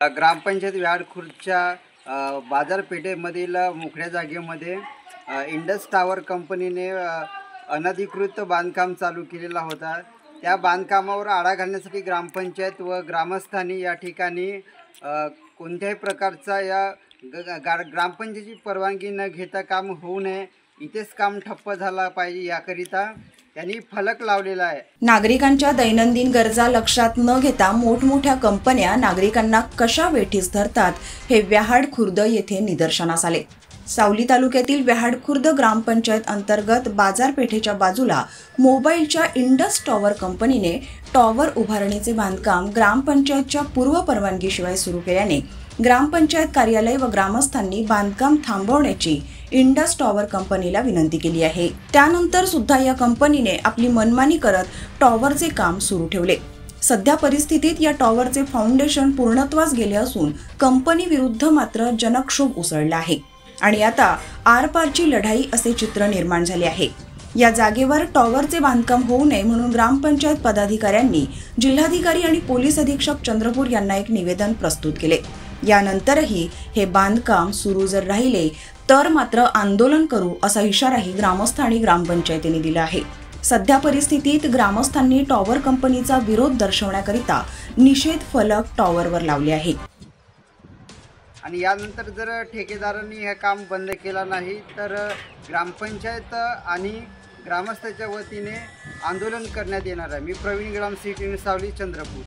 ग्रामपंचायत व्याडखुर्दच्या बाजारपेठेमधील मोकळ्या जागेमध्ये Indus tower कंपनीने अनधिकृत बांधकाम चालू केलेला होता। त्या बांधकामावर आळा घालण्यासाठी ग्रामपंचायत व ग्रामस्थांनी या ठिकाणी कोणत्याही प्रकारचा या ग्रामपंचायतीची परवानगी न घेता काम होऊ नये, इथेच काम ठप्प झाला पाहिजे याकरिता त्यांनी फलक लावलेला आहे। नागरिकांच्या दैनंदिन गरजा लक्षात न घेता मोठमोठ्या कंपन्या नागरिकांना कशा वेठीस धरतात हे व्याहाडखुर्द येथे निदर्शनास आले। सावली तालुक्यातील व्याहाडखुर्द ग्रामपंचायत अंतर्गत बाजारपेठेच्या बाजूला मोबाईलच्या इंडस टॉवर कंपनीने टॉवर उभारणीचे बांधकाम ग्रामपंचायतच्या पूर्व परवानगीशिवाय सुरू केल्याने ग्रामपंचायत कार्यालय व ग्रामस्थांनी बांधकाम थांबवण्याची इंडस टॉवर कंपनीला विनंती केली आहे। त्यानंतर सुद्धा या कंपनीने आपली मनमानी करत टॉवरचे काम सुरू ठेवले। सध्या परिस्थितीत या टॉवरचे फाउंडेशन पूर्णत्वास गेले असून कंपनी विरुद्ध मात्र जनक्षोभ उसळला आहे आणि आता आरपारची लढाई असे चित्र निर्माण झाले आहे। या जागेवर टॉवरचे बांधकाम होऊ नये म्हणून ग्रामपंचायत पदाधिकाऱ्यांनी जिल्हाधिकारी आणि पोलीस अधीक्षक चंद्रपूर यांना एक निवेदन प्रस्तुत केले। यानंतरही हे बांधकाम सुरू जर राहिले तर मात्र आंदोलन करू असा इशाराही ग्रामस्थ आणि ग्रामपंचायतीने दिला आहे। सध्या परिस्थितीत ग्रामस्थांनी टॉवर कंपनीचा विरोध दर्शवण्याकरिता निषेध फलक टॉवरवर लावले आहेत आणि यानंतर जर ठेकेदारांनी हे काम बंद केला नाही तर ग्रामपंचायत आणि ग्रामस्थांच्या वतीने आंदोलन करण्यात येणार आहे। मी प्रवीण ग्राम सिटी सावली चंद्रपूर।